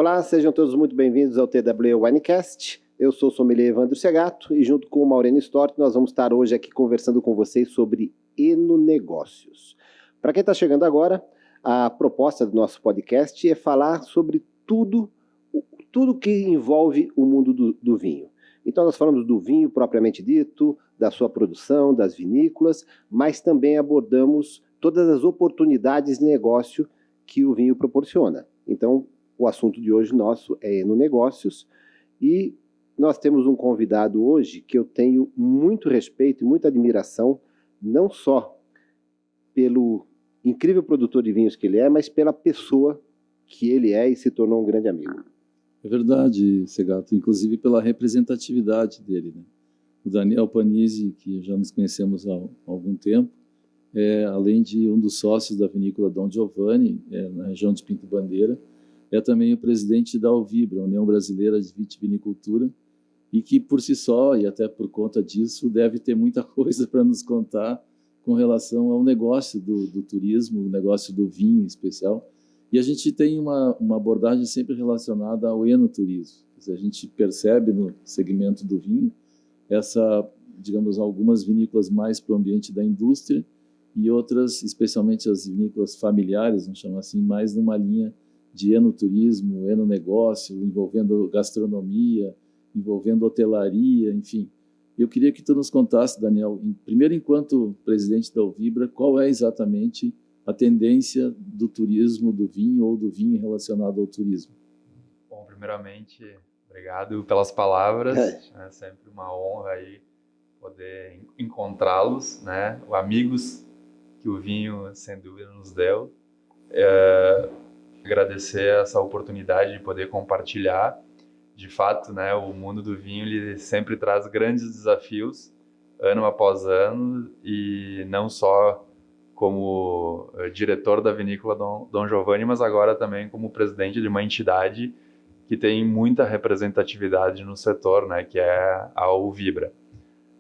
Olá, sejam todos muito bem-vindos ao TW Winecast. Eu sou o sommelier Evandro Segato e junto com o Maureno Storti nós vamos estar hoje aqui conversando com vocês sobre enonegócios. Para quem está chegando agora, a proposta do nosso podcast é falar sobre tudo que envolve o mundo do vinho. Então nós falamos do vinho propriamente dito, da sua produção, das vinícolas, mas também abordamos todas as oportunidades de negócio que o vinho proporciona. Então, o assunto de hoje nosso é enonegócios e nós temos um convidado hoje que eu tenho muito respeito e muita admiração, não só pelo incrível produtor de vinhos que ele é, mas pela pessoa que ele é e se tornou um grande amigo. É verdade, Segato, inclusive pela representatividade dele, né? O Daniel Panizzi, que já nos conhecemos há algum tempo, além de um dos sócios da vinícola Dom Giovanni, na região de Pinto Bandeira, é também o presidente da Alvibra, União Brasileira de Vitivinicultura, e que por si só, e até por conta disso, deve ter muita coisa para nos contar com relação ao negócio do turismo, o negócio do vinho em especial. E a gente tem uma abordagem sempre relacionada ao enoturismo. Quer dizer, a gente percebe no segmento do vinho digamos, algumas vinícolas mais para o ambiente da indústria e outras, especialmente as vinícolas familiares, vamos chamar assim, mais numa linha de enoturismo, enonegócio, envolvendo gastronomia, envolvendo hotelaria, enfim. Eu queria que tu nos contasse, Daniel, primeiro, enquanto presidente da Alvibra, qual é exatamente a tendência do turismo do vinho ou do vinho relacionado ao turismo? Bom, primeiramente, obrigado pelas palavras. É sempre uma honra aí poder encontrá-los, né? Amigos que o vinho, sem dúvida, nos deu. Agradecer essa oportunidade de poder compartilhar. De fato, né, o mundo do vinho ele sempre traz grandes desafios, ano após ano, e não só como diretor da vinícola Dom Giovanni, mas agora também como presidente de uma entidade que tem muita representatividade no setor, né, que é a Alvibra.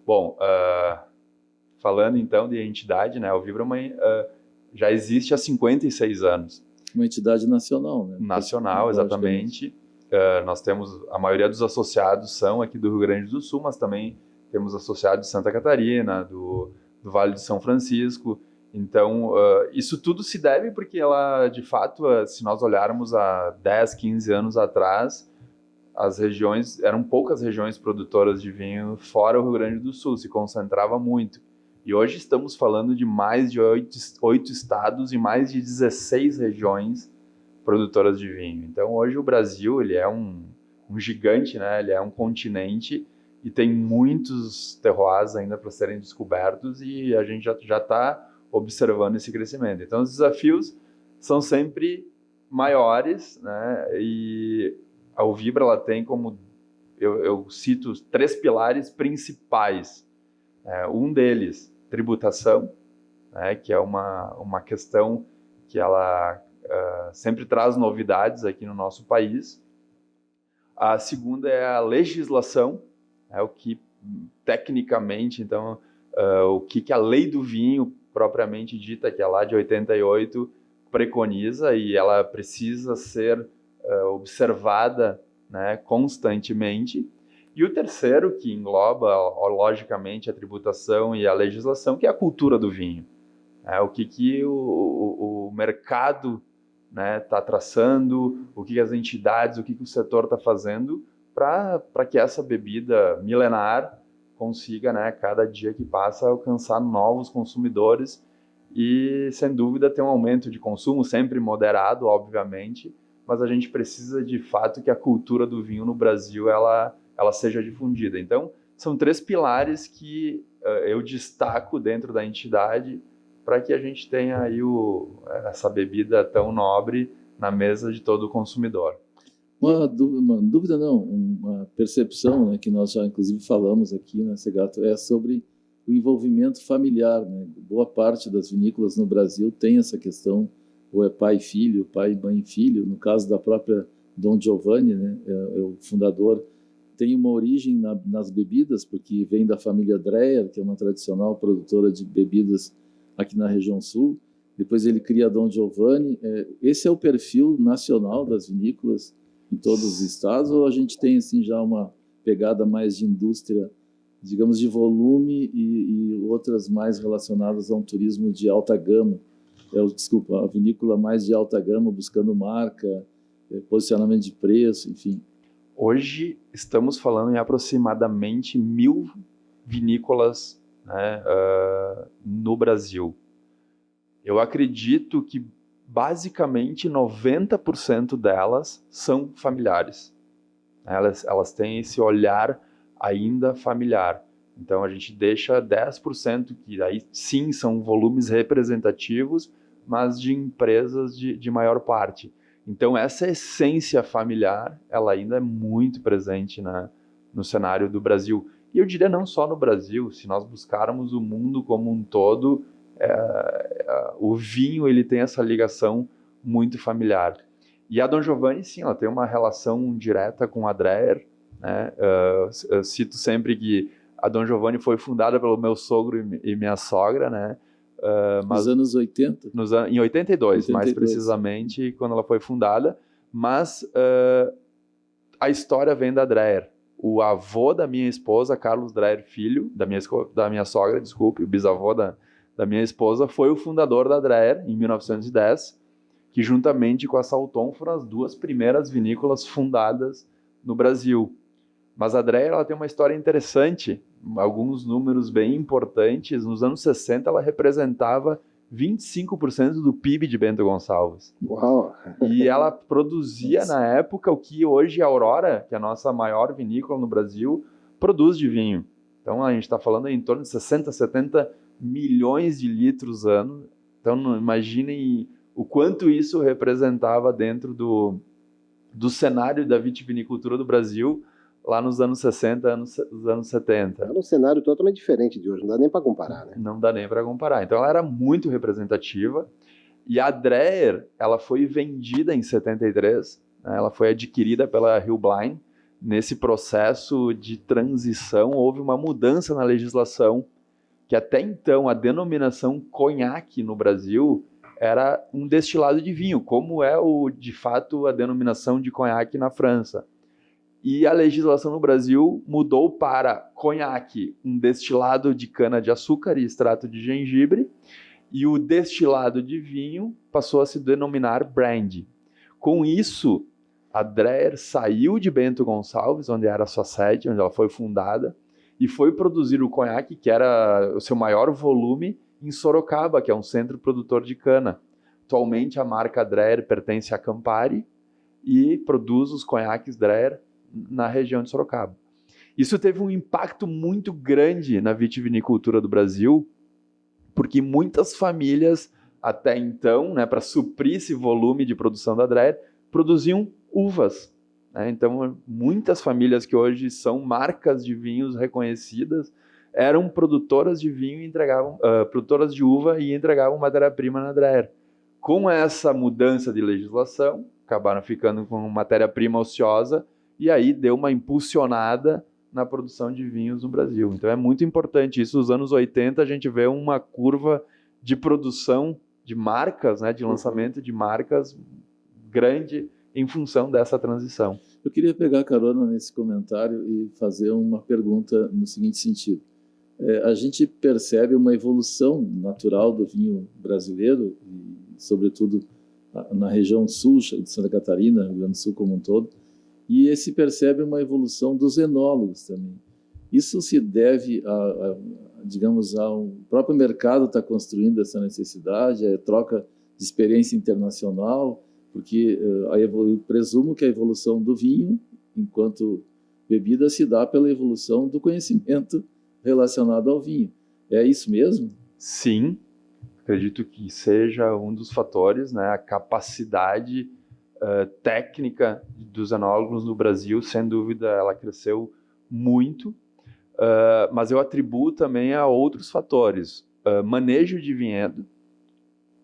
Bom, falando então de entidade, né, a Alvibra já existe há 56 anos. Uma entidade nacional, né? Nacional, exatamente. Nós temos, a maioria dos associados são aqui do Rio Grande do Sul, mas também temos associados de Santa Catarina, do Vale de São Francisco. Então, isso tudo se deve porque ela, de fato, se nós olharmos há 10, 15 anos atrás, eram poucas regiões produtoras de vinho fora o Rio Grande do Sul, se concentrava muito. E hoje estamos falando de mais de 8 estados e mais de 16 regiões produtoras de vinho. Então, hoje o Brasil ele é um gigante, né? Ele é um continente e tem muitos terroirs ainda para serem descobertos e a gente já está observando esse crescimento. Então, os desafios são sempre maiores, né? E a Alvibra ela tem como, eu cito, 3 pilares principais. Um deles, tributação, né? Que é uma questão que ela sempre traz novidades aqui no nosso país. A segunda é a legislação, o que tecnicamente, então, o que a lei do vinho propriamente dita, que é lá de 88, preconiza e ela precisa ser observada, né, constantemente. E o terceiro, que engloba, logicamente, a tributação e a legislação, que é a cultura do vinho. O que o mercado está traçando, o que as entidades, o que o setor está fazendo para que essa bebida milenar consiga, né, cada dia que passa, alcançar novos consumidores e, sem dúvida, ter um aumento de consumo, sempre moderado, obviamente, mas a gente precisa, de fato, que a cultura do vinho no Brasil ela seja difundida. Então, são 3 pilares que eu destaco dentro da entidade para que a gente tenha aí essa bebida tão nobre na mesa de todo o consumidor. Uma dúvida não, uma percepção, né, que nós já inclusive falamos aqui, né, Segato, é sobre o envolvimento familiar, né? Boa parte das vinícolas no Brasil tem essa questão, ou é pai e filho, pai, mãe e filho. No caso da própria Dom Giovanni, né, o fundador, tem uma origem nas bebidas, porque vem da família Dreyer, que é uma tradicional produtora de bebidas aqui na região sul. Depois ele cria a Dom Giovanni. Esse é o perfil nacional das vinícolas em todos os estados, ou a gente tem assim já uma pegada mais de indústria, digamos, de volume e outras mais relacionadas a um turismo de alta gama? Desculpa, a vinícola mais de alta gama, buscando marca, posicionamento de preço, enfim. Hoje estamos falando em aproximadamente 1.000 vinícolas, né, no Brasil. Eu acredito que basicamente 90% delas são familiares. Elas têm esse olhar ainda familiar. Então a gente deixa 10%, que aí sim são volumes representativos, mas de empresas de maior parte. Então essa essência familiar, ela ainda é muito presente no cenário do Brasil. E eu diria não só no Brasil, se nós buscarmos o mundo como um todo, o vinho ele tem essa ligação muito familiar. E a Dom Giovanni, sim, ela tem uma relação direta com a Dreher, né? Eu cito sempre que a Dom Giovanni foi fundada pelo meu sogro e minha sogra, né? Nos anos 80? Em 82, mais precisamente, quando ela foi fundada. Mas a história vem da Dreher. O avô da minha esposa, Carlos Dreher Filho, da minha sogra, desculpe, o bisavô da minha esposa, foi o fundador da Dreher em 1910, que juntamente com a Salton foram as duas primeiras vinícolas fundadas no Brasil. Mas a Dreher ela tem uma história interessante, alguns números bem importantes. Nos anos 60 ela representava 25% do PIB de Bento Gonçalves. Uau! E ela produzia na época o que hoje a Aurora, que é a nossa maior vinícola no Brasil, produz de vinho. Então a gente está falando em torno de 60, 70 milhões de litros ano. Então imaginem o quanto isso representava dentro do cenário da vitivinicultura do Brasil lá nos anos 60, anos 70. Era um cenário totalmente diferente de hoje, não dá nem para comparar, né? Não dá nem para comparar. Então ela era muito representativa. E a Dreher, ela foi vendida em 73, né? Ela foi adquirida pela Hillbline. Nesse processo de transição, houve uma mudança na legislação, que até então a denominação conhaque no Brasil era um destilado de vinho, como é de fato a denominação de conhaque na França. E a legislação no Brasil mudou para conhaque, um destilado de cana-de-açúcar e extrato de gengibre, e o destilado de vinho passou a se denominar brandy. Com isso, a Dreher saiu de Bento Gonçalves, onde era a sua sede, onde ela foi fundada, e foi produzir o conhaque, que era o seu maior volume, em Sorocaba, que é um centro produtor de cana. Atualmente, a marca Dreher pertence à Campari e produz os conhaques Dreher na região de Sorocaba. Isso teve um impacto muito grande na vitivinicultura do Brasil, porque muitas famílias, até então, né, para suprir esse volume de produção da Dreher, produziam uvas. Né? Então, muitas famílias que hoje são marcas de vinhos reconhecidas eram produtoras de vinho e entregavam, produtoras de uva e entregavam matéria-prima na Dreher. Com essa mudança de legislação, acabaram ficando com matéria-prima ociosa e aí deu uma impulsionada na produção de vinhos no Brasil. Então é muito importante isso. Nos anos 80 a gente vê uma curva de produção de marcas, né, de lançamento de marcas grande em função dessa transição. Eu queria pegar carona nesse comentário e fazer uma pergunta no seguinte sentido. A gente percebe uma evolução natural do vinho brasileiro, e, sobretudo na região sul de Santa Catarina, Rio Grande do Sul como um todo, e se percebe uma evolução dos enólogos também. Isso se deve digamos, ao próprio mercado está construindo essa necessidade, a troca de experiência internacional, porque eu presumo que a evolução do vinho, enquanto bebida, se dá pela evolução do conhecimento relacionado ao vinho. É isso mesmo? Sim, acredito que seja um dos fatores, né, a capacidade técnica dos enólogos no Brasil, sem dúvida, ela cresceu muito, mas eu atribuo também a outros fatores. Manejo de vinhedo,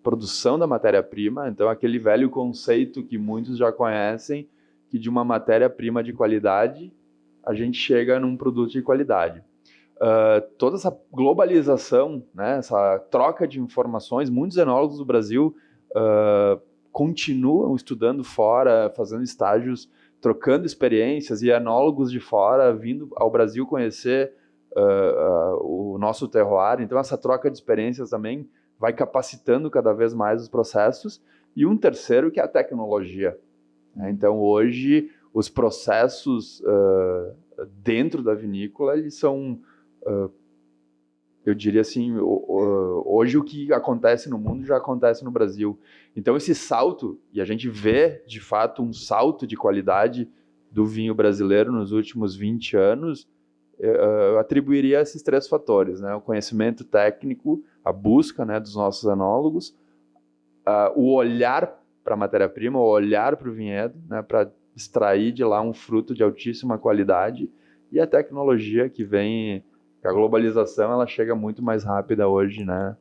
produção da matéria-prima, então aquele velho conceito que muitos já conhecem, que de uma matéria-prima de qualidade, a gente chega num produto de qualidade. Toda essa globalização, né, essa troca de informações, muitos enólogos do Brasil continuam estudando fora, fazendo estágios trocando experiências e enólogos de fora vindo ao Brasil conhecer o nosso terroir. Então, essa troca de experiências também vai capacitando cada vez mais os processos. E um terceiro, que é a tecnologia. Então, hoje, os processos dentro da vinícola, eles são, eu diria assim, hoje o que acontece no mundo já acontece no Brasil. Então, esse salto, e a gente vê, de fato, um salto de qualidade do vinho brasileiro nos últimos 20 anos, eu atribuiria a esses 3 fatores, né? O conhecimento técnico, a busca, né, dos nossos enólogos, o olhar para a matéria-prima, o olhar para o vinhedo, né, para extrair de lá um fruto de altíssima qualidade, e a tecnologia que vem, a globalização, ela chega muito mais rápida hoje, né,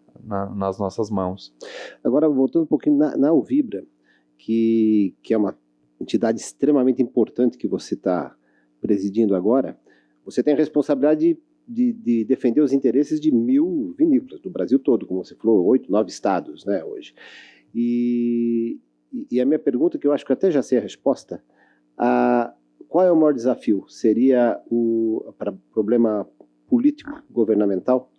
nas nossas mãos. Agora, voltando um pouquinho na Uvibra, que é uma entidade extremamente importante que você está presidindo agora, você tem a responsabilidade de defender os interesses de 1.000 vinícolas do Brasil todo, como você falou, 8, 9 estados, né, hoje. E a minha pergunta, que eu acho que eu até já sei a resposta, qual é o maior desafio? Seria o problema político, governamental?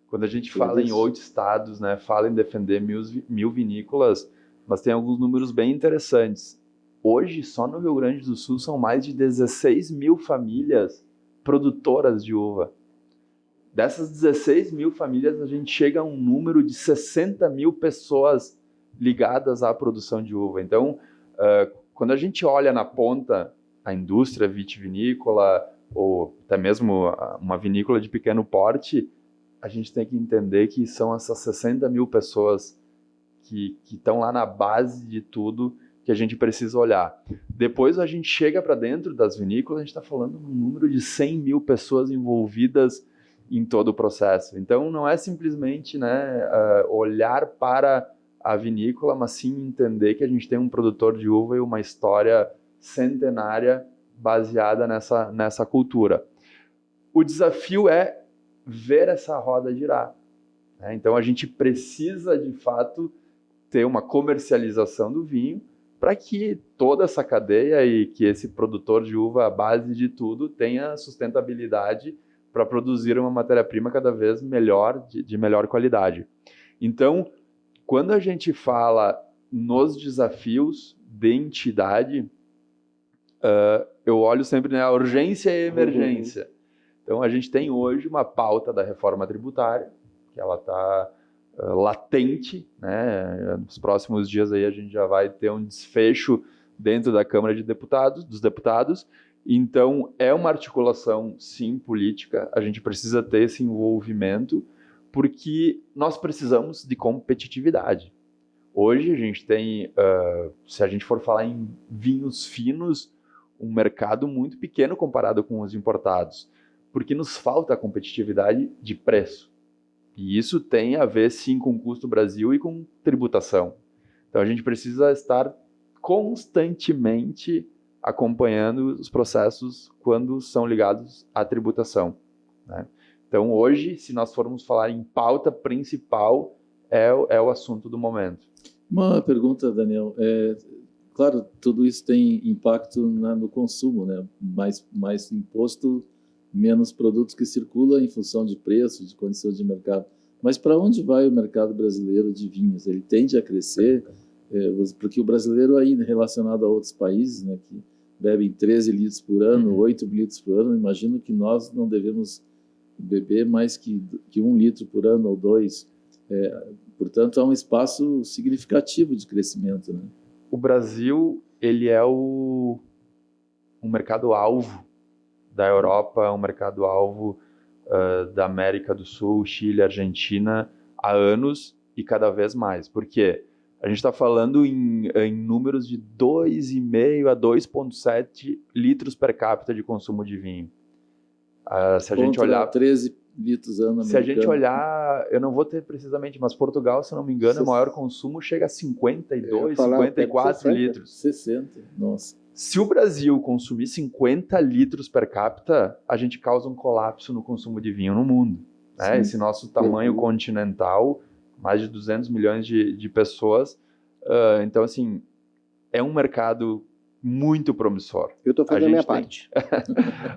Quando a gente fala em 8 estados, né, fala em defender 1.000 vinícolas, nós temos alguns números bem interessantes. Hoje, só no Rio Grande do Sul, são mais de 16.000 famílias produtoras de uva. Dessas 16.000 famílias, a gente chega a um número de 60.000 pessoas ligadas à produção de uva. Então, quando a gente olha na ponta a indústria vitivinícola, ou até mesmo uma vinícola de pequeno porte, a gente tem que entender que são essas 60.000 pessoas que estão lá na base de tudo que a gente precisa olhar. Depois a gente chega para dentro das vinícolas, a gente está falando de um número de 100.000 pessoas envolvidas em todo o processo. Então não é simplesmente, né, olhar para a vinícola, mas sim entender que a gente tem um produtor de uva e uma história centenária baseada nessa cultura. O desafio é ver essa roda girar, né? Então a gente precisa de fato ter uma comercialização do vinho para que toda essa cadeia e que esse produtor de uva, a base de tudo, tenha sustentabilidade para produzir uma matéria-prima cada vez melhor, de melhor qualidade. Então, quando a gente fala nos desafios de entidade, eu olho sempre, né, a urgência e a emergência. Então, a gente tem hoje uma pauta da reforma tributária, que ela está latente, né? Nos próximos dias aí a gente já vai ter um desfecho dentro da Câmara dos Deputados. Então, é uma articulação, sim, política. A gente precisa ter esse envolvimento, porque nós precisamos de competitividade. Hoje a gente tem, se a gente for falar em vinhos finos, um mercado muito pequeno comparado com os importados, porque nos falta a competitividade de preço. E isso tem a ver, sim, com o custo Brasil e com tributação. Então, a gente precisa estar constantemente acompanhando os processos quando são ligados à tributação, né? Então, hoje, se nós formos falar em pauta principal, é o assunto do momento. Uma pergunta, Daniel. Claro, tudo isso tem impacto no consumo, né? Mais imposto, menos produtos que circulam em função de preço, de condições de mercado. Mas para onde vai o mercado brasileiro de vinhos? Ele tende a crescer, porque o brasileiro ainda, relacionado a outros países, né, que bebem 13 litros por ano, 8 litros por ano, imagino que nós não devemos beber mais que 1 litro por ano ou 2. Portanto, há um espaço significativo de crescimento, né? O Brasil, ele é um mercado-alvo da Europa, um mercado-alvo da América do Sul, Chile, Argentina, há anos e cada vez mais. Por quê? A gente está falando em números de 2,5 a 2,7 litros per capita de consumo de vinho. Se a gente olhar 13 litros ano. Se a gente olhar, eu não vou ter precisamente, mas Portugal, se não me engano, o maior consumo chega a 52, 54 litros. 60, nossa. Se o Brasil consumir 50 litros per capita, a gente causa um colapso no consumo de vinho no mundo, né? Esse nosso tamanho continental, mais de 200 milhões de pessoas. Então, assim, é um mercado muito promissor. Eu estou fazendo a minha parte.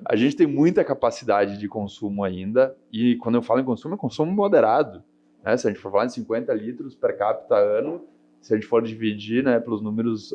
A gente tem muita capacidade de consumo ainda, e quando eu falo em consumo, é consumo moderado. Né? Se a gente for falar em 50 litros per capita ano, se a gente for dividir, né, pelos números,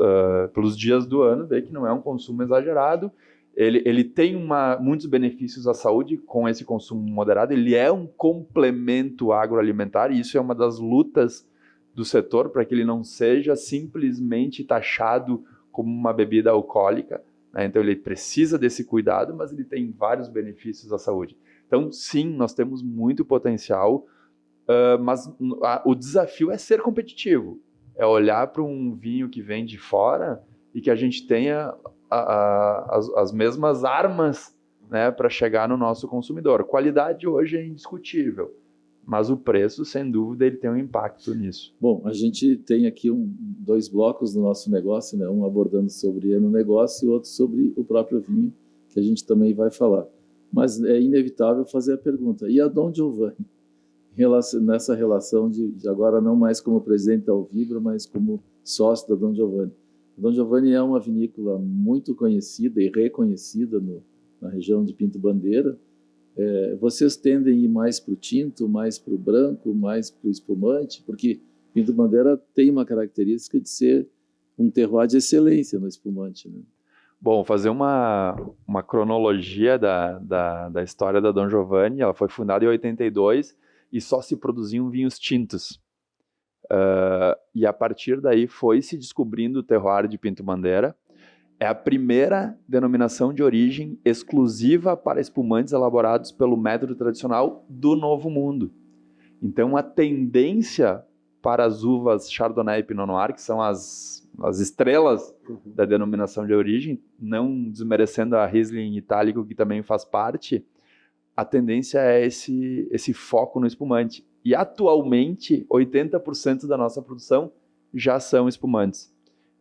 pelos dias do ano, vê que não é um consumo exagerado. Ele tem muitos benefícios à saúde com esse consumo moderado. Ele é um complemento agroalimentar, e isso é uma das lutas do setor, para que ele não seja simplesmente taxado como uma bebida alcoólica, né? Então ele precisa desse cuidado, mas ele tem vários benefícios à saúde. Então sim, nós temos muito potencial, mas o desafio é ser competitivo, é olhar para um vinho que vem de fora e que a gente tenha as mesmas armas, né, para chegar no nosso consumidor. Qualidade hoje é indiscutível, mas o preço, sem dúvida, ele tem um impacto nisso. Bom, a gente tem aqui dois blocos do nosso negócio, né? Um abordando sobre o negócio e outro sobre o próprio vinho, que a gente também vai falar. Mas é inevitável fazer a pergunta, e a Dom Giovanni? Nessa relação de agora não mais como presidente da Alvibra, mas como sócio da Dom Giovanni. A Dom Giovanni é uma vinícola muito conhecida e reconhecida na região de Pinto Bandeira. Vocês tendem a ir mais para o tinto, mais para o branco, mais para o espumante? Porque Pinto Bandeira tem uma característica de ser um terroir de excelência no espumante, né? Bom, fazer uma cronologia da história da Dom Giovanni. Ela foi fundada em 82 e só se produziam vinhos tintos. E a partir daí foi se descobrindo o terroir de Pinto Bandeira. É a primeira denominação de origem exclusiva para espumantes elaborados pelo método tradicional do Novo Mundo. Então, a tendência para as uvas Chardonnay e Pinot Noir, que são as estrelas da denominação de origem, não desmerecendo a Riesling itálico, que também faz parte, a tendência é esse foco no espumante. E, atualmente, 80% da nossa produção já são espumantes.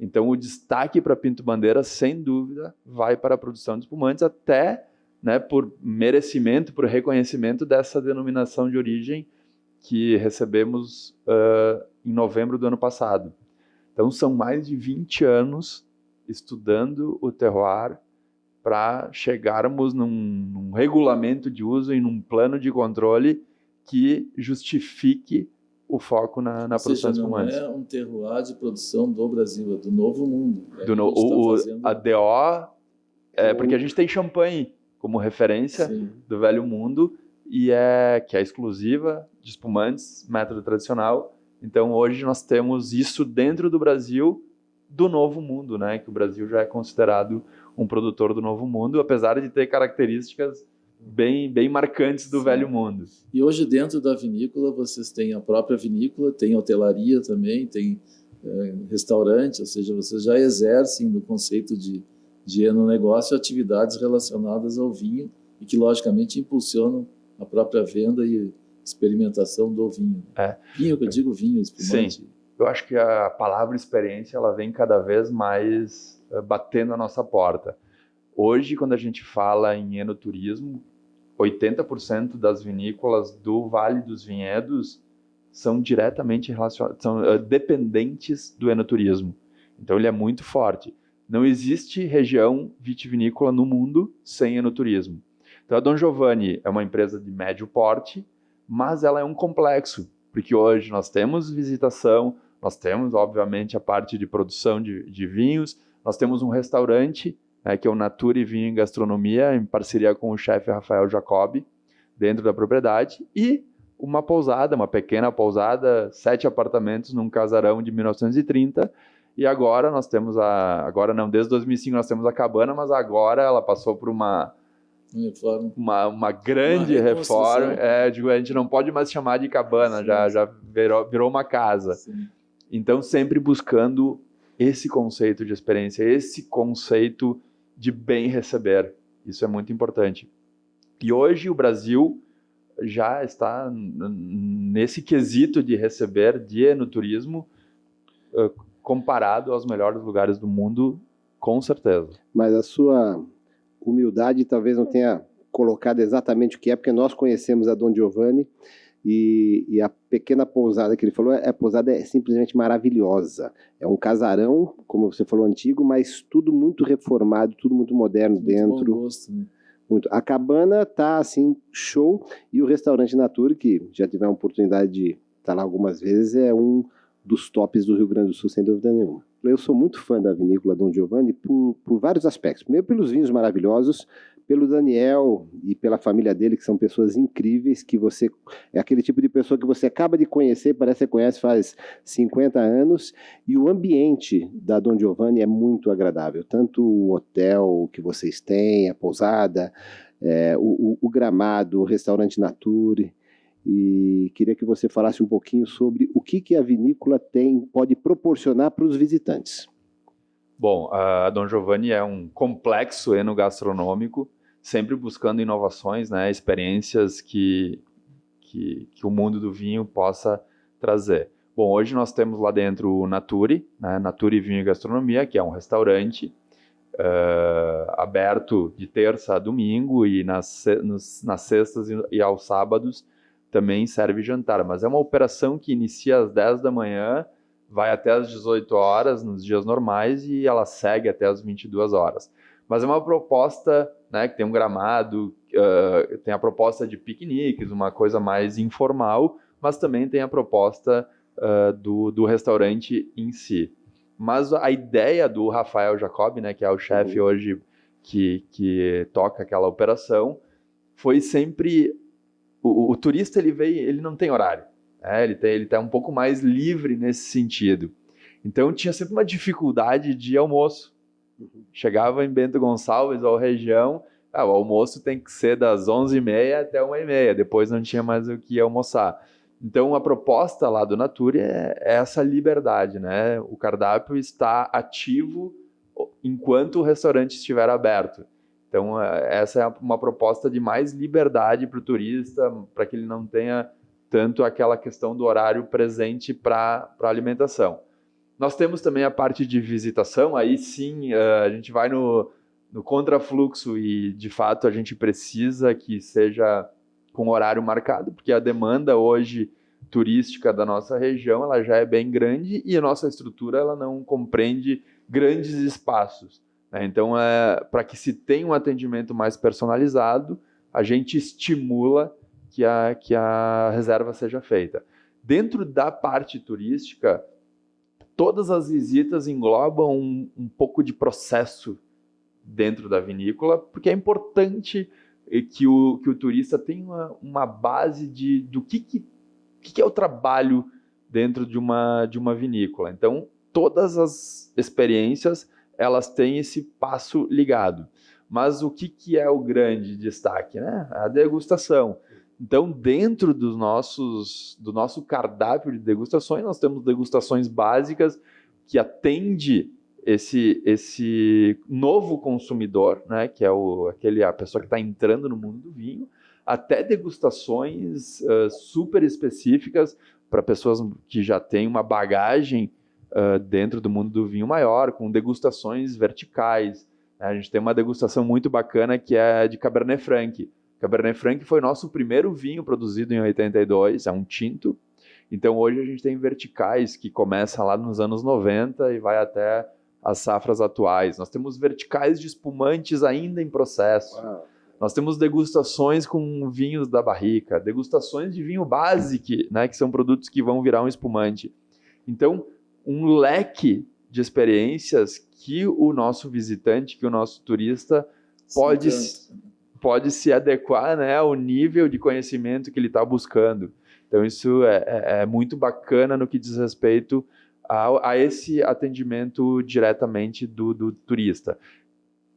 Então, o destaque para Pinto Bandeira, sem dúvida, vai para a produção de espumantes, até, né, por merecimento, por reconhecimento dessa denominação de origem que recebemos em novembro do ano passado. Então, são mais de 20 anos estudando o terroir para chegarmos num regulamento de uso e num plano de controle que justifique o foco na produção de espumantes. Não é um terroir de produção do Brasil, é do Novo Mundo. A DO porque a gente tem champanhe como referência, sim, do Velho Mundo, e que é exclusiva de espumantes, método tradicional. Então hoje nós temos isso dentro do Brasil, do Novo Mundo, né? Que o Brasil já é considerado um produtor do Novo Mundo, apesar de ter características bem marcantes do, sim, Velho Mundo. E hoje dentro da vinícola vocês têm a própria vinícola, tem hotelaria também, tem restaurante, ou seja, vocês já exercem no conceito de enonegócio atividades relacionadas ao vinho e que logicamente impulsionam a própria venda e experimentação do vinho. Vinho, que eu digo vinho, espumante. Sim. Eu acho que a palavra experiência ela vem cada vez mais batendo a nossa porta. Hoje, quando a gente fala em enoturismo, 80% das vinícolas do Vale dos Vinhedos são diretamente relacionadas, são dependentes do enoturismo. Então, ele é muito forte. Não existe região vitivinícola no mundo sem enoturismo. Então, a Dom Giovanni é uma empresa de médio porte, mas ela é um complexo, porque hoje nós temos visitação, nós temos, obviamente, a parte de produção de vinhos, nós temos um restaurante, que é o Nature Vinho e Gastronomia, em parceria com o chefe Rafael Jacobi, dentro da propriedade, e uma pousada, uma pequena pousada, 7 apartamentos num casarão de 1930, e agora nós temos desde 2005 nós temos a cabana, mas agora ela passou por uma grande reforma. A gente não pode mais chamar de cabana, sim, já virou uma casa. Sim. Então, sempre buscando esse conceito de experiência, esse conceito de bem receber. Isso é muito importante. E hoje o Brasil já está nesse quesito de receber de enoturismo comparado aos melhores lugares do mundo, com certeza. Mas a sua humildade talvez não tenha colocado exatamente o que é, porque nós conhecemos a Dom Giovanni E a pequena pousada que ele falou, a pousada é simplesmente maravilhosa. É um casarão, como você falou, antigo, mas tudo muito reformado, tudo muito moderno Muito dentro. bom gosto, né? Muito. A cabana tá assim, show, e o restaurante Nature, que já tive a oportunidade de estar lá algumas vezes, é um dos tops do Rio Grande do Sul, sem dúvida nenhuma. Eu sou muito fã da vinícola Dom Giovanni por vários aspectos. Primeiro, pelos vinhos maravilhosos, pelo Daniel e pela família dele, que são pessoas incríveis, que você é aquele tipo de pessoa que você acaba de conhecer, parece que você conhece faz 50 anos, e o ambiente da Dom Giovanni é muito agradável, tanto o hotel que vocês têm, a pousada, o gramado, o restaurante Nature, e queria que você falasse um pouquinho sobre o que a vinícola pode proporcionar para os visitantes. Bom, a Dom Giovanni é um complexo enogastronômico, sempre buscando inovações, né, experiências que o mundo do vinho possa trazer. Bom, hoje nós temos lá dentro o Nature, né, Nature Vinho e Gastronomia, que é um restaurante aberto de terça a domingo e nas sextas e aos sábados também serve jantar. Mas é uma operação que inicia às 10 da manhã, vai até às 18 horas nos dias normais e ela segue até às 22 horas. Mas é uma proposta, né, que tem um gramado, tem a proposta de piqueniques, uma coisa mais informal, mas também tem a proposta do restaurante em si. Mas a ideia do Rafael Jacob, né, que é o chefe hoje que toca aquela operação, foi sempre... O turista, ele não tem horário. Ele tá um pouco mais livre nesse sentido. Então tinha sempre uma dificuldade de almoço. Chegava em Bento Gonçalves ou região, o almoço tem que ser das 11h30 até 1h30, depois não tinha mais o que almoçar. Então a proposta lá do Nature é essa liberdade, né? O cardápio está ativo enquanto o restaurante estiver aberto. Então essa é uma proposta de mais liberdade para o turista, para que ele não tenha tanto aquela questão do horário presente para a alimentação. Nós temos também a parte de visitação, aí sim a gente vai no contrafluxo e de fato a gente precisa que seja com horário marcado, porque a demanda hoje turística da nossa região ela já é bem grande e a nossa estrutura ela não compreende grandes espaços, né? Então, para que se tenha um atendimento mais personalizado, a gente estimula que a reserva seja feita. Dentro da parte turística, todas as visitas englobam um pouco de processo dentro da vinícola, porque é importante que o turista tenha uma base do que é o trabalho dentro de uma vinícola. Então, todas as experiências elas têm esse passo ligado. Mas o que é o grande destaque, né? A degustação. Então, dentro do nosso cardápio de degustações, nós temos degustações básicas que atende esse novo consumidor, né, que é a pessoa que está entrando no mundo do vinho, até degustações super específicas para pessoas que já têm uma bagagem dentro do mundo do vinho maior, com degustações verticais. A gente tem uma degustação muito bacana que é de Cabernet Franc. Cabernet Franc foi nosso primeiro vinho produzido em 82, é um tinto. Então hoje a gente tem verticais que começam lá nos anos 90 e vai até as safras atuais. Nós temos verticais de espumantes ainda em processo. Uau. Nós temos degustações com vinhos da barrica, degustações de vinho básico, né, que são produtos que vão virar um espumante. Então, um leque de experiências que o nosso visitante, que o nosso turista pode se adequar, né, ao nível de conhecimento que ele está buscando. Então, isso é muito bacana no que diz respeito a esse atendimento diretamente do turista.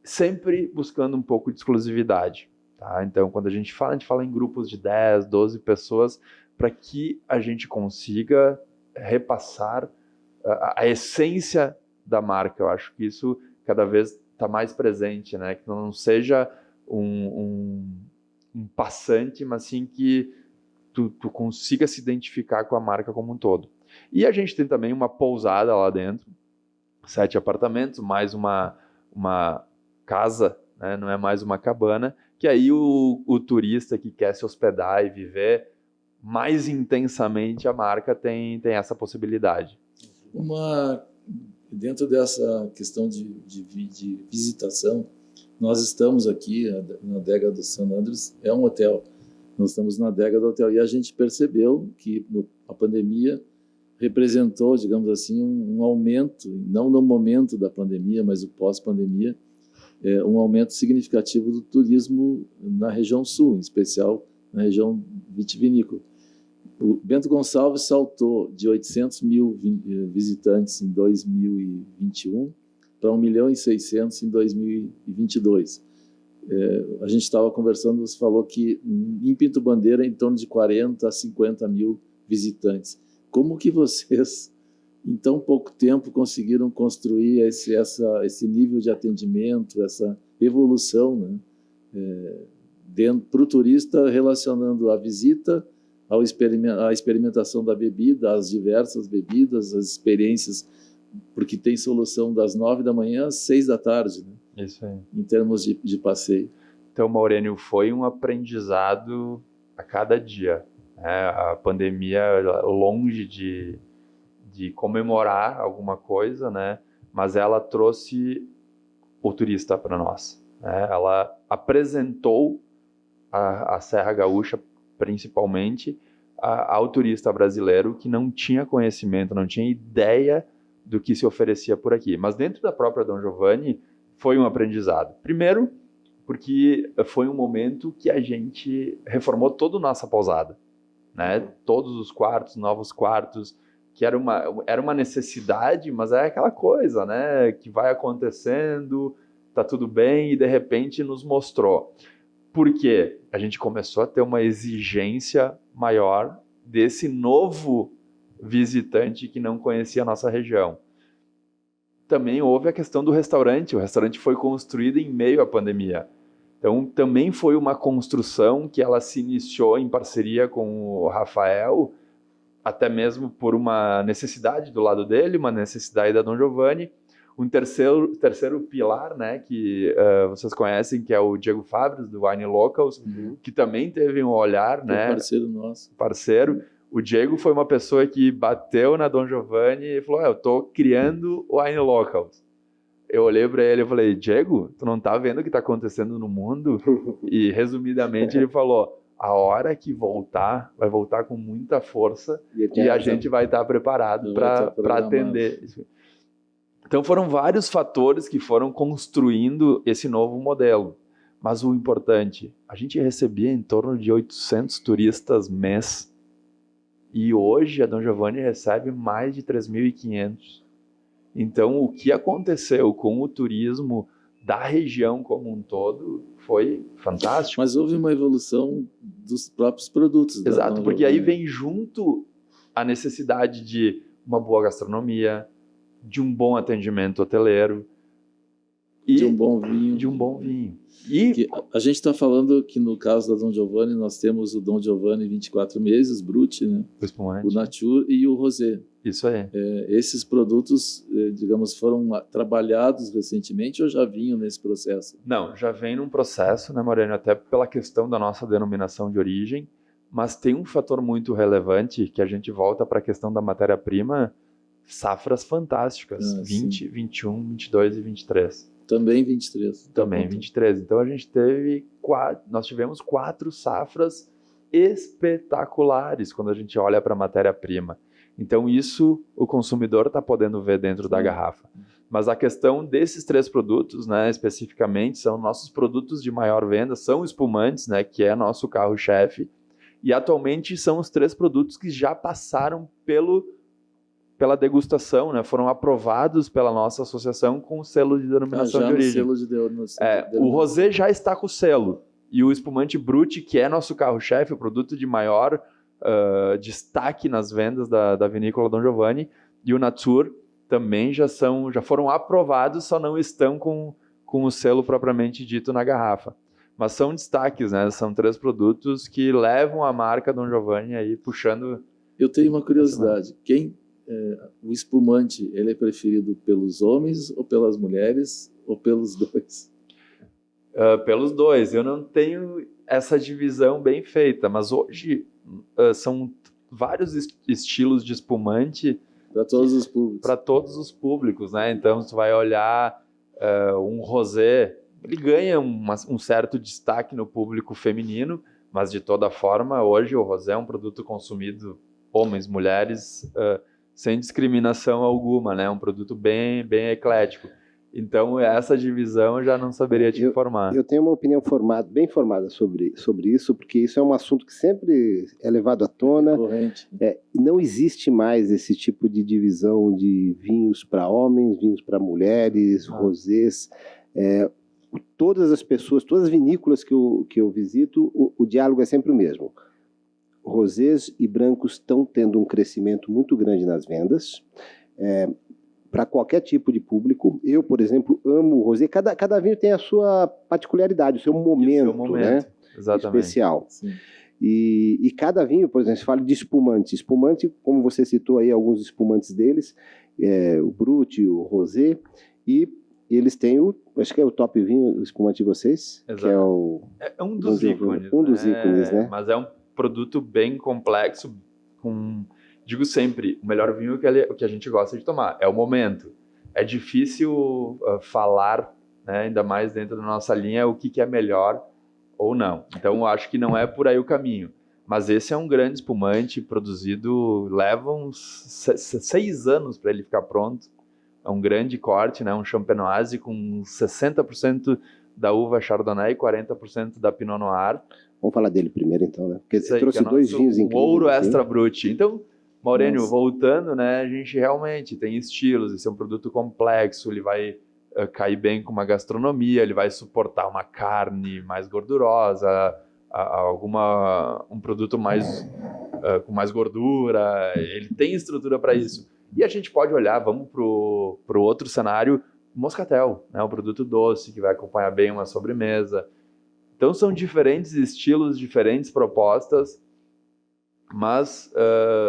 Sempre buscando um pouco de exclusividade. Tá? Então, quando a gente fala em grupos de 10, 12 pessoas, para que a gente consiga repassar a essência da marca. Eu acho que isso cada vez está mais presente, né? Que não seja um passante, mas sim que tu consiga se identificar com a marca como um todo. E a gente tem também uma pousada lá dentro, 7 apartamentos, mais uma casa, né? Não é mais uma cabana, que aí o turista que quer se hospedar e viver mais intensamente a marca tem essa possibilidade. Dentro dessa questão de visitação, nós estamos aqui na adega do St. Andrews, é um hotel. Nós estamos na adega do hotel e a gente percebeu que a pandemia representou, digamos assim, um aumento, não no momento da pandemia, mas o pós-pandemia, um aumento significativo do turismo na região sul, em especial na região vitivinícola. O Bento Gonçalves saltou de 800 mil visitantes em 2021 para 1.600.000 em 2022. A gente estava conversando, você falou que em Pinto Bandeira, em torno de 40 a 50 mil visitantes. Como que vocês, em tão pouco tempo, conseguiram construir esse nível de atendimento, essa evolução, né, para o turista, relacionando a visita à experimentação da bebida, às diversas bebidas, as experiências, porque tem solução das 9 da manhã às 6 da tarde, né? Isso aí. Em termos de passeio. Então, Maurênio, foi um aprendizado a cada dia. A pandemia, longe de comemorar alguma coisa, né? Mas ela trouxe o turista para nós. Ela apresentou a Serra Gaúcha, principalmente, ao turista brasileiro que não tinha conhecimento, não tinha ideia do que se oferecia por aqui. Mas dentro da própria Dom Giovanni, foi um aprendizado. Primeiro, porque foi um momento que a gente reformou toda a nossa pousada, né? Todos os quartos, novos quartos, que era uma necessidade, mas é aquela coisa, né? Que vai acontecendo, tá tudo bem, e de repente nos mostrou. Por quê? A gente começou a ter uma exigência maior desse novo visitante que não conhecia a nossa região. Também houve a questão do restaurante. O restaurante foi construído em meio à pandemia. Então, também foi uma construção que ela se iniciou em parceria com o Rafael, até mesmo por uma necessidade do lado dele, uma necessidade da Dom Giovanni. Um terceiro pilar, né, que vocês conhecem, que é o Diego Fabres, do Wine Locals, que também teve um olhar, né? Parceiro nosso. Parceiro. O Diego foi uma pessoa que bateu na Dom Giovanni e falou, eu estou criando o Wine Locals. Eu olhei para ele e falei, Diego, tu não tá vendo o que está acontecendo no mundo? E, resumidamente, ele falou, a hora que voltar, vai voltar com muita força e a gente vai estar preparado para atender. Então, foram vários fatores que foram construindo esse novo modelo. Mas o importante, a gente recebia em torno de 800 turistas mês. E hoje a Dom Giovanni recebe mais de 3.500. Então, o que aconteceu com o turismo da região como um todo foi fantástico. Mas houve uma evolução dos próprios produtos. Exato, porque aí vem junto a necessidade de uma boa gastronomia, de um bom atendimento hoteleiro e de um bom vinho. De um bom vinho. E a gente está falando que no caso da Dom Giovanni nós temos o Dom Giovanni 24 meses, Brut, né? O Nature e o Rosé. Isso aí. Esses produtos, digamos, foram trabalhados recentemente ou já vinham nesse processo? Não, já vem num processo, né, Mariano? Até pela questão da nossa denominação de origem, mas tem um fator muito relevante que a gente volta para a questão da matéria-prima, safras fantásticas, 20, sim. 21, 22 e 23. Também 23. Também 23. Então nós tivemos 4 safras espetaculares quando a gente olha para a matéria-prima. Então isso o consumidor está podendo ver dentro da garrafa. Mas a questão desses 3 produtos, né, especificamente, são nossos produtos de maior venda, são espumantes, né, que é nosso carro-chefe, e atualmente são os 3 produtos que já passaram pela degustação, né? Foram aprovados pela nossa associação com o selo de denominação de origem. O Rosé já está com o selo. E o espumante Brut, que é nosso carro-chefe, o produto de maior destaque nas vendas da vinícola Dom Giovanni, e o Nature também já foram aprovados, só não estão com o selo propriamente dito na garrafa. Mas são destaques, né? São 3 produtos que levam a marca Dom Giovanni aí puxando... Eu tenho uma curiosidade. O espumante, ele é preferido pelos homens ou pelas mulheres ou pelos dois? Pelos dois. Eu não tenho essa divisão bem feita, mas hoje são vários estilos de espumante para todos os públicos. Para todos os públicos, né? Então, se tu vai olhar um rosé, ele ganha um certo destaque no público feminino, mas de toda forma, hoje o rosé é um produto consumido homens, mulheres, sem discriminação alguma, né? Um produto bem eclético. Então, essa divisão eu já não saberia te informar. Eu tenho uma opinião bem formada sobre isso, porque isso é um assunto que sempre é levado à tona. Não existe mais esse tipo de divisão de vinhos para homens, vinhos para mulheres, rosés. Todas as pessoas, todas as vinícolas que eu visito, o diálogo é sempre o mesmo. Rosés e brancos estão tendo um crescimento muito grande nas vendas. Para qualquer tipo de público. Eu, por exemplo, amo o rosé. Cada vinho tem a sua particularidade, o seu momento, né? Exatamente. Especial. E cada vinho, por exemplo, se fala de espumante. Espumante, como você citou aí alguns espumantes deles, o Brut, o rosé, e eles têm acho que é o top vinho, o espumante de vocês, exato, que é o... É um dos ícones. Um dos ícones, né? Mas é um produto bem complexo, digo sempre, o melhor vinho que a gente gosta de tomar é o momento. É difícil falar, né, ainda mais dentro da nossa linha, o que é melhor ou não. Então, eu acho que não é por aí o caminho. Mas esse é um grande espumante produzido, leva uns 6 anos para ele ficar pronto. É um grande corte, né, um champenoise com 60% da uva Chardonnay e 40% da Pinot Noir. Vamos falar dele primeiro, então, né? Porque você trouxe 2 vinhos incríveis. Ouro Extra Brut. Então, Maurênio, voltando, né, a gente realmente tem estilos, esse é um produto complexo, ele vai cair bem com uma gastronomia, ele vai suportar uma carne mais gordurosa, um produto com mais gordura, ele tem estrutura para isso. E a gente pode olhar, vamos pro outro cenário, moscatel, né, um produto doce que vai acompanhar bem uma sobremesa. Então são diferentes estilos, diferentes propostas, mas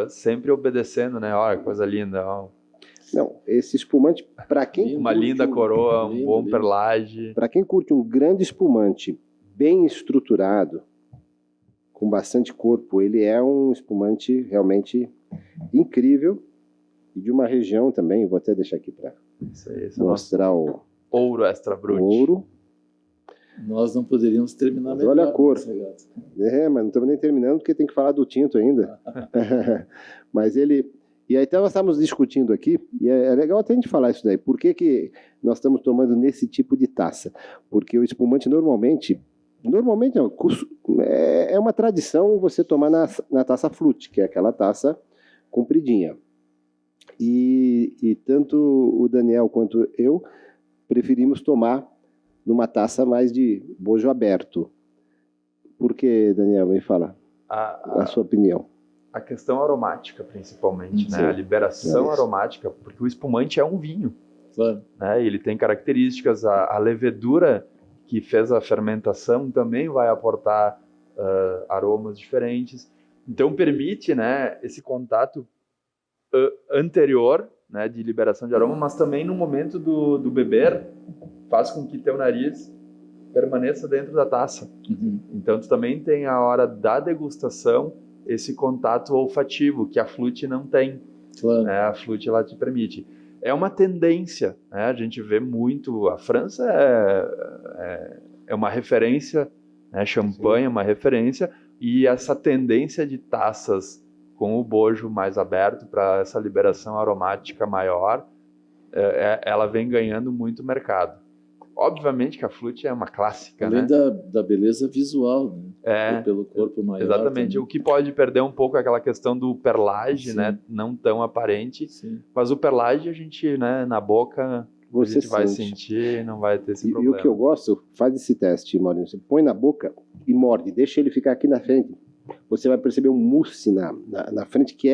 sempre obedecendo, né? Olha, coisa linda. Ó. Não, esse espumante, para quem uma linda coroa, um bom perlage. Para quem curte um grande espumante, bem estruturado, com bastante corpo, ele é um espumante realmente incrível e de uma região também. Vou até deixar aqui para mostrar o Ouro Extra Brut. Ouro. Nós não poderíamos terminar melhor. Olha a cor. Mas não estamos nem terminando porque tem que falar do tinto ainda. Mas ele... E aí então nós estávamos discutindo aqui, e é legal até a gente falar isso daí. Por que nós estamos tomando nesse tipo de taça? Porque o espumante normalmente não, é uma tradição você tomar na taça flute, que é aquela taça compridinha. E tanto o Daniel quanto eu preferimos tomar numa taça mais de bojo aberto. Por que, Daniel? Me fala a sua opinião. A questão aromática, principalmente, né? A liberação aromática, porque o espumante é um vinho. Claro. Né? Ele tem características, a levedura que fez a fermentação também vai aportar aromas diferentes. Então, permite, né, esse contato anterior, né, de liberação de aroma, mas também no momento do beber, faz com que teu nariz permaneça dentro da taça. Uhum. Então, tu também tem a hora da degustação esse contato olfativo, que a flute não tem. Claro. Né? A flute, ela te permite. É uma tendência, né? A gente vê muito... A França é uma referência, né? Champanhe é uma referência, e essa tendência de taças com o bojo mais aberto para essa liberação aromática maior, ela vem ganhando muito mercado. Obviamente que a flute é uma clássica, além, né? da beleza visual, né? Pelo corpo maior. Exatamente. Também. O que pode perder um pouco é aquela questão do perlage, né? Não tão aparente. Sim. Mas o perlage a gente, né, na boca, a gente vai sentir, não vai ter esse problema. E o que eu gosto, faz esse teste, Maurício. Você põe na boca e morde, deixa ele ficar aqui na frente. Você vai perceber um mousse na frente que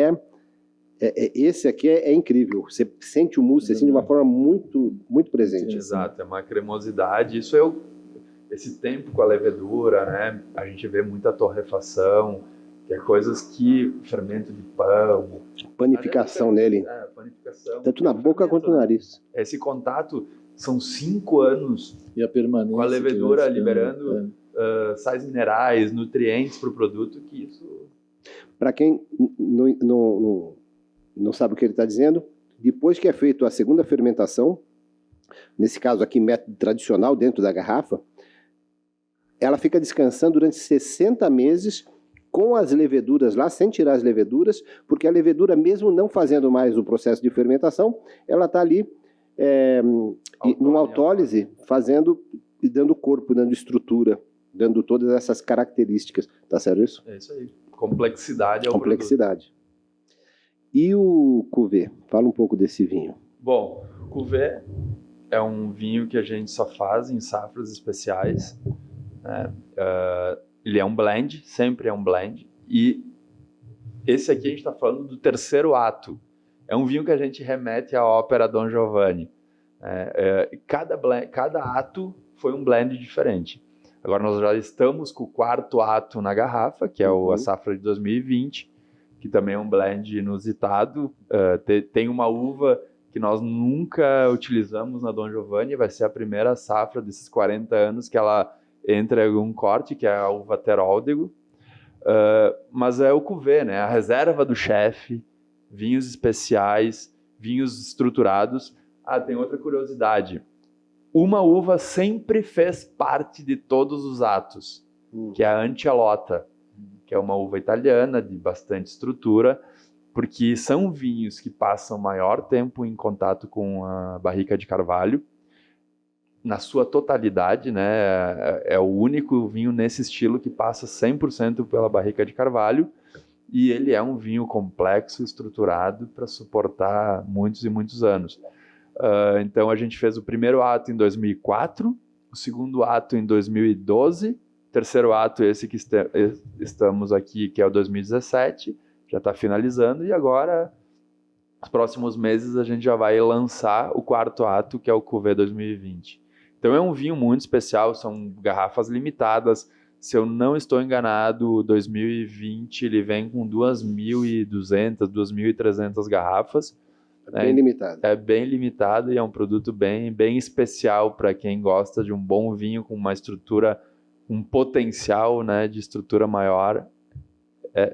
esse aqui é incrível. Você sente o mousse assim, de uma forma muito, muito presente. Exato, é uma cremosidade. Isso esse tempo com a levedura, né? A gente vê muita torrefação, que é coisas que fermento de pão. Panificação nele. Panificação. Tanto na boca quanto no nariz. Esse contato, são 5 anos E a permanência. com a levedura que vai liberando sais minerais, nutrientes para o produto, que isso... Para quem não sabe o que ele está dizendo, depois que é feito a segunda fermentação, nesse caso aqui método tradicional dentro da garrafa, ela fica descansando durante 60 meses com as leveduras lá, sem tirar as leveduras, porque a levedura, mesmo não fazendo mais o processo de fermentação, ela está ali numa autólise, fazendo e dando corpo, dando estrutura, dando todas essas características. Tá certo isso? É isso aí. Complexidade ao Complexidade. E o Cuvée? Fala um pouco desse vinho. Bom, o Cuvée é um vinho que a gente só faz em safras especiais, né? Ele é um blend, sempre é um blend. E esse aqui a gente está falando do terceiro ato. É um vinho que a gente remete à ópera Don Giovanni. Cada ato foi um blend diferente. Agora nós já estamos com o quarto ato na garrafa, que é a safra de 2020, que também é um blend inusitado. Tem uma uva que nós nunca utilizamos na Don Giovanni, vai ser a primeira safra desses 40 anos que ela entra em um corte, que é a uva Teróldego. Mas é o Cuvée, né? A reserva do chefe, vinhos especiais, vinhos estruturados. Tem outra curiosidade. Uma uva sempre fez parte de todos os atos, que é a Antialota, que é uma uva italiana de bastante estrutura, porque são vinhos que passam maior tempo em contato com a barrica de carvalho, na sua totalidade, né? É o único vinho nesse estilo que passa 100% pela barrica de carvalho, e ele é um vinho complexo, estruturado para suportar muitos e muitos anos. Então a gente fez o primeiro ato em 2004, o segundo ato em 2012, o terceiro ato esse que estamos aqui, que é o 2017, já está finalizando, e agora, nos próximos meses, a gente já vai lançar o quarto ato, que é o Cuvée 2020. Então é um vinho muito especial, são garrafas limitadas. Se eu não estou enganado, 2020 ele vem com 2.200, 2.300 garrafas. É bem limitado. É bem limitado e é um produto bem especial para quem gosta de um bom vinho com uma estrutura, um potencial, né, de estrutura maior.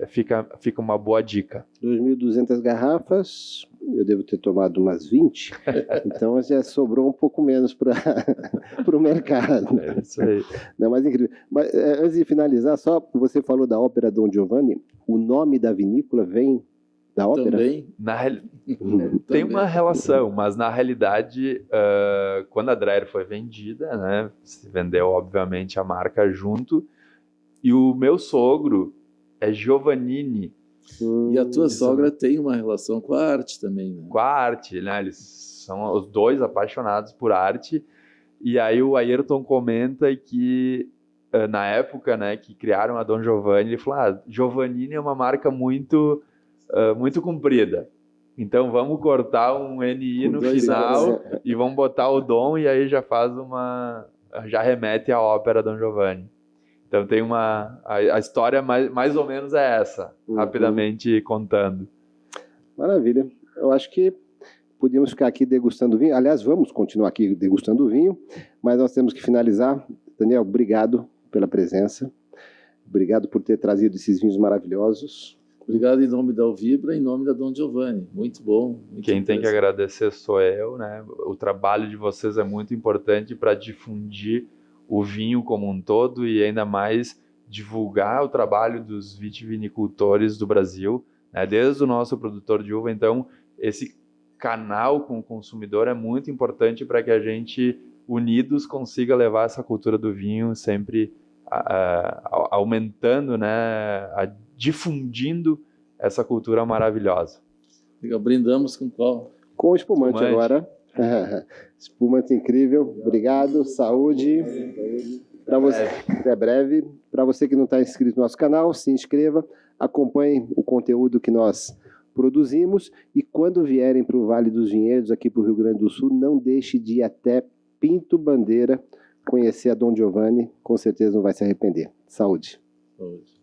Fica uma boa dica. 2.200 garrafas, eu devo ter tomado umas 20, então já sobrou um pouco menos para o mercado. É isso aí. Não, mas incrível. Mas, antes de finalizar, só você falou da ópera Don Giovanni, o nome da vinícola vem da ópera? Também. Tem uma relação, mas na realidade, quando a Dreher foi vendida, né, se vendeu obviamente a marca junto, e o meu sogro é Giovannini. E a tua sogra tem uma relação com a arte também, né? Com a arte, né? Eles são os dois apaixonados por arte. E aí o Ayrton comenta que na época, né, que criaram a Don Giovanni, ele falou: Giovannini é uma marca muito comprida. Então vamos cortar um NI no final e vamos botar o Dom, e aí já já remete à ópera Don Giovanni. Então tem a história mais ou menos é essa, rapidamente contando. Maravilha. Eu acho que podíamos ficar aqui degustando vinho. Aliás, vamos continuar aqui degustando vinho, mas nós temos que finalizar. Daniel, obrigado pela presença. Obrigado por ter trazido esses vinhos maravilhosos. Obrigado em nome da Alvibra e em nome da Don Giovanni. Muito bom. Quem tem que agradecer sou eu, né? O trabalho de vocês é muito importante para difundir o vinho como um todo e ainda mais divulgar o trabalho dos vitivinicultores do Brasil, né? Desde o nosso produtor de uva. Então, esse canal com o consumidor é muito importante para que a gente, unidos, consiga levar essa cultura do vinho sempre aumentando, né? Difundindo essa cultura maravilhosa. Brindamos com qual? Com espumante agora. Espumante incrível. Obrigado, saúde. Para você, até breve. Para você que não está inscrito no nosso canal, se inscreva, acompanhe o conteúdo que nós produzimos e quando vierem para o Vale dos Vinhedos, aqui para o Rio Grande do Sul, não deixe de ir até Pinto Bandeira conhecer a Don Giovanni, com certeza não vai se arrepender. Saúde. Saúde.